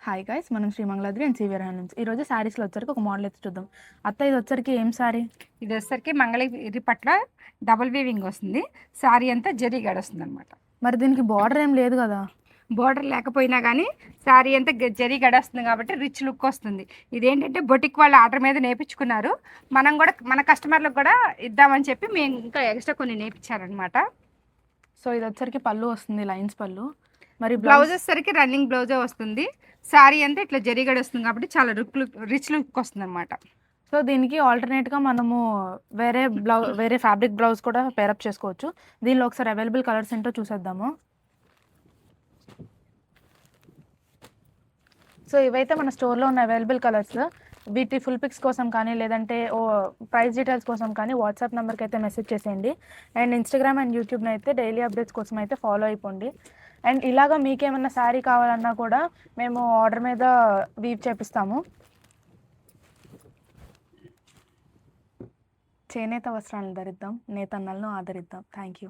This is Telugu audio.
హాయ్ గైస్, మనం శ్రీమంగళాద్రి అండ్ సివిఆర్ నుంచి ఈరోజు శారీస్లో వచ్చరికి ఒక మోడల్ అయితే చూద్దాం. అత్త, ఇది వచ్చరికి ఏం శారీ? ఇది వచ్చేసరికి మంగళగిరి పట్ల డబుల్ వీవింగ్ వస్తుంది. శారీ అంతా జరీ గడ వస్తుంది అనమాట. మరి దీనికి బార్డర్ ఏం లేదు కదా? బోర్డర్ లేకపోయినా కానీ శారీ అంతా జరీ గడ వస్తుంది కాబట్టి రిచ్ లుక్ వస్తుంది. ఇదేంటంటే బొటిక్ వాళ్ళ ఆర్డర్ మీద నేర్పించుకున్నారు. మనం కూడా మన కస్టమర్లకు కూడా ఇద్దామని చెప్పి మేము ఇంకా ఎక్స్ట్రా కొన్ని నేర్పించారనమాట. సో ఇది వచ్చరికి పళ్ళు వస్తుంది, లైన్స్ పళ్ళు. మరి బ్లౌజ్ వచ్చేసరికి రన్నింగ్ బ్లౌజే వస్తుంది. శారీ అంతా ఇట్లా జరీ గడ వస్తుంది కాబట్టి చాలా రిచ్ లుక్ వస్తుంది అనమాట. సో దీనికి ఆల్టర్నేట్గా మనము వేరే ఫ్యాబ్రిక్ బ్లౌజ్ కూడా పేరప్ చేసుకోవచ్చు. దీనిలో ఒకసారి అవైలబుల్ కలర్స్ ఏంటో చూసేద్దాము. సో ఇవైతే మన స్టోర్లో ఉన్న అవైలబుల్ కలర్స్. వీటి ఫుల్ పిక్స్ కోసం కానీ లేదంటే ప్రైస్ డీటెయిల్స్ కోసం కానీ వాట్సాప్ నెంబర్కి అయితే మెసేజ్ చేసేయండి. అండ్ ఇన్స్టాగ్రామ్ అండ్ యూట్యూబ్ని అయితే డైలీ అప్డేట్స్ కోసం అయితే ఫాలో అయిపోండి. అండ్ ఇలాగా మీకేమన్నా శారీ కావాలన్నా కూడా మేము ఆర్డర్ మీద వీవ్ చేపిస్తాము. చేనేత వస్త్రాలను ధరిద్దాం, నేతన్నలను ఆదరిద్దాం. Thank you.